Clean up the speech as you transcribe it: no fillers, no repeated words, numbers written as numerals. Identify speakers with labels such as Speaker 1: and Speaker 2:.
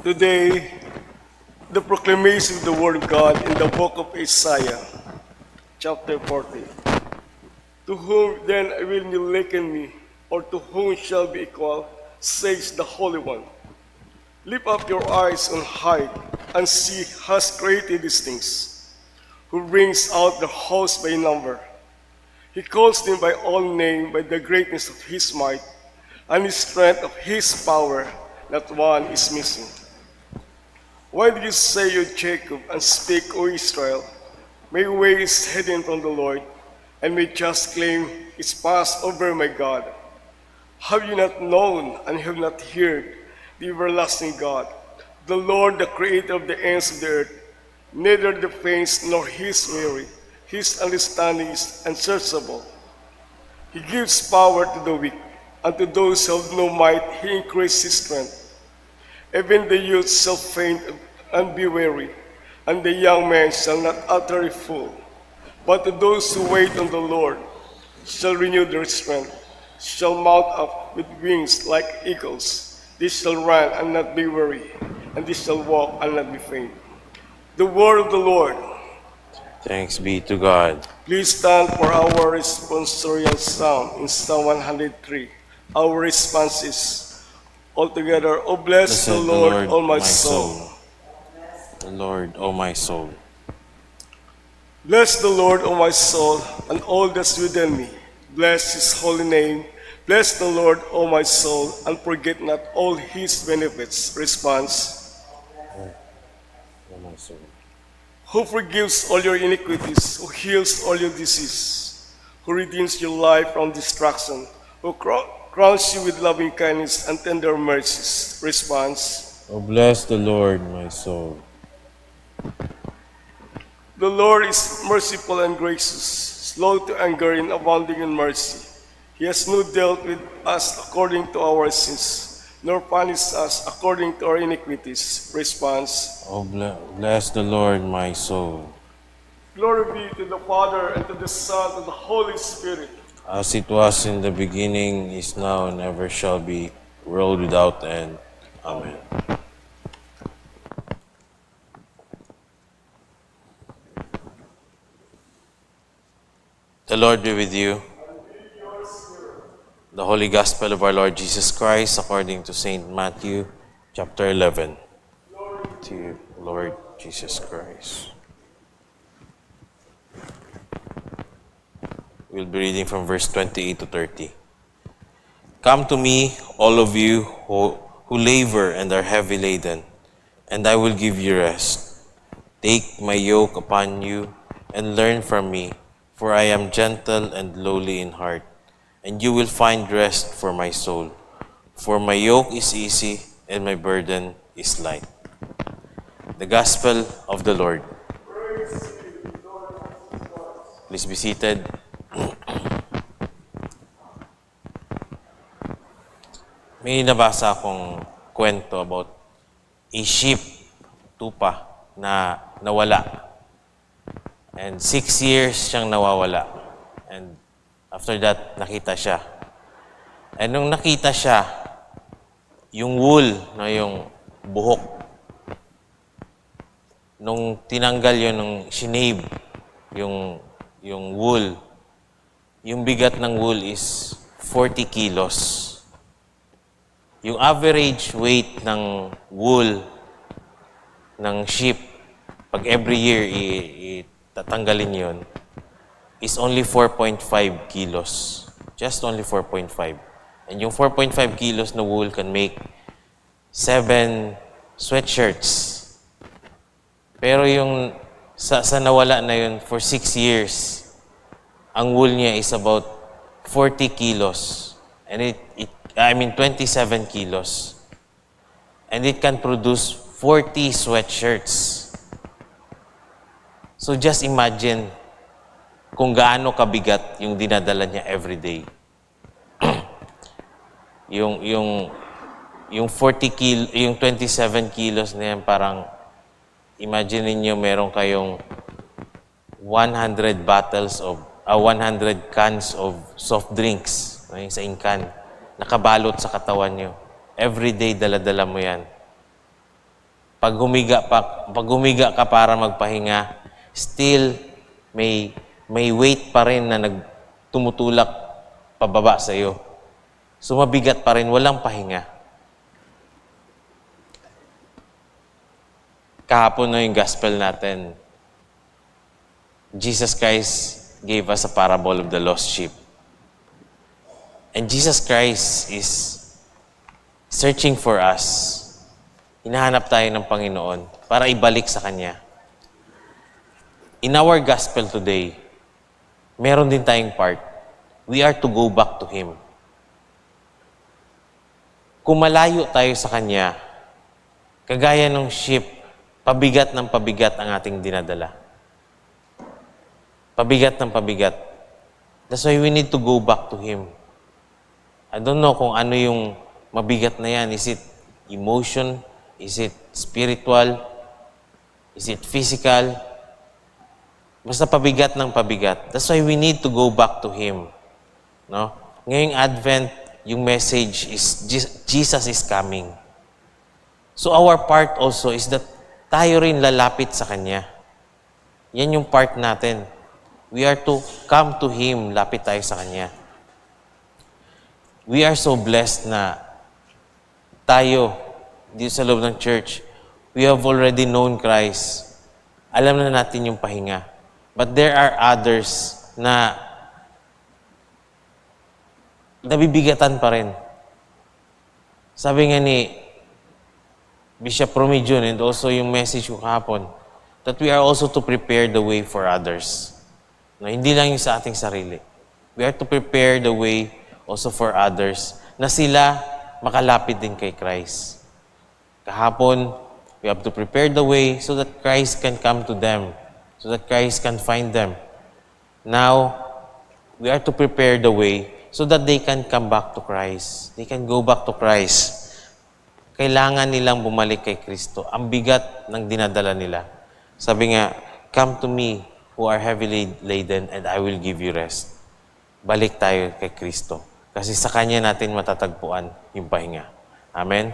Speaker 1: Today, the proclamation of the Word of God in the book of Isaiah, chapter 40. To whom then will you liken me, or to whom shall be equal, says the Holy One. Lift up your eyes on high, and see who has created these things, who brings out the host by number. He calls them by all name, by the greatness of his might, and the strength of his power, not one is missing. Why do you say, O Jacob, and speak, O Israel? My way is hidden from the Lord, and my just claim is passed over my God. Have you not known, and have not heard, the everlasting God, the Lord, the creator of the ends of the earth? Neither the faint nor his weary, his understanding is unsearchable. He gives power to the weak, and to those who have no might he increases strength. Even the youth shall faint and be weary, and the young men shall not utterly fall. But to those who wait on the Lord shall renew their strength, shall mount up with wings like eagles. They shall run and not be weary, and they shall walk and not be faint. The word of the Lord.
Speaker 2: Thanks be to God.
Speaker 1: Please stand for our responsorial psalm in Psalm 103. Our response is, altogether, O bless the Lord, O my soul.
Speaker 2: The Lord, O my soul.
Speaker 1: Bless the Lord, O my soul, and all that's within me. Bless his holy name. Bless the Lord, O my soul, and forget not all his benefits. Response.
Speaker 2: O my soul.
Speaker 1: Who forgives all your iniquities, who heals all your disease, who redeems your life from destruction, who crowns you with loving kindness and tender mercies. Response.
Speaker 2: O bless the Lord, my soul.
Speaker 1: The Lord is merciful and gracious, slow to anger and abounding in mercy. He has not dealt with us according to our sins, nor punished us according to our iniquities. Response.
Speaker 2: O bless the Lord, my soul.
Speaker 1: Glory be to the Father, and to the Son, and to the Holy Spirit.
Speaker 2: As it was in the beginning, is now, and ever shall be, world without end. Amen. The Lord be with you. The Holy Gospel of our Lord Jesus Christ according to St. Matthew, chapter 11. To you, Lord Jesus Christ. We'll be reading from verse 28 to 30. Come to me, all of you who labor and are heavy laden, and I will give you rest. Take my yoke upon you and learn from me, for I am gentle and lowly in heart, and you will find rest for my soul. For my yoke is easy and my burden is light. The Gospel of the Lord. Please be seated. May nabasa akong kwento about a sheep, tupa, na nawala. And 6 years siyang nawawala. And after that, nakita siya. And nung nakita siya, yung wool, na yung buhok, nung tinanggal yun, nung shinave, yung wool, yung bigat ng wool is 40 kilos. Yung average weight ng wool ng sheep, pag every year tatanggalin yun, is only 4.5 kilos. Just only 4.5. And yung 4.5 kilos na wool can make 7 sweatshirts. Pero yung sa nawala na yun for 6 years, ang wool niya is about 40 kilos. And 27 kilos. And it can produce 40 sweatshirts. So just imagine kung gaano kabigat yung dinadala niya everyday. yung 27 kilos na yan, parang imagine niyo meron kayong 100 cans of soft drinks, yung sa incan, nakabalot sa katawan niyo. Everyday dala-dala mo yan. pag humiga ka para magpahinga, still may weight pa rin na tumutulak pababa sa iyo. So mabigat pa rin, walang pahinga. Kahapon na yung gospel natin. Jesus Christ gave us a parable of the lost sheep. And Jesus Christ is searching for us. Hinahanap tayo ng Panginoon para ibalik sa Kanya. In our gospel today, meron din tayong part. We are to go back to Him. Kung malayo tayo sa Kanya, kagaya ng sheep, pabigat ng pabigat ang ating dinadala. Pabigat ng pabigat. That's why we need to go back to Him. I don't know kung ano yung mabigat na yan. Is it emotion? Is it spiritual? Is it physical? Basta pabigat ng pabigat. That's why we need to go back to Him. No? Ngayong Advent, yung message is Jesus is coming. So our part also is that tayo rin lalapit sa Kanya. Yan yung part natin. We are to come to Him, lapit tayo sa Kanya. We are so blessed na tayo, dito sa loob ng church, we have already known Christ. Alam na natin yung pahinga. But there are others na nabibigatan pa rin. Sabi nga ni Bishop Romijun and also yung message ko kahapon, that we are also to prepare the way for others. No, hindi lang yung sa ating sarili. We are to prepare the way also for others na sila makalapit din kay Christ. Kahapon, we have to prepare the way so that Christ can come to them, so that Christ can find them. Now, we are to prepare the way so that they can come back to Christ. They can go back to Christ. Kailangan nilang bumalik kay Kristo. Ang bigat ng dinadala nila. Sabi nga, come to me who are heavily laden and I will give you rest. Balik tayo kay Kristo. Kasi sa Kanya natin matatagpuan yung pahinga. Amen?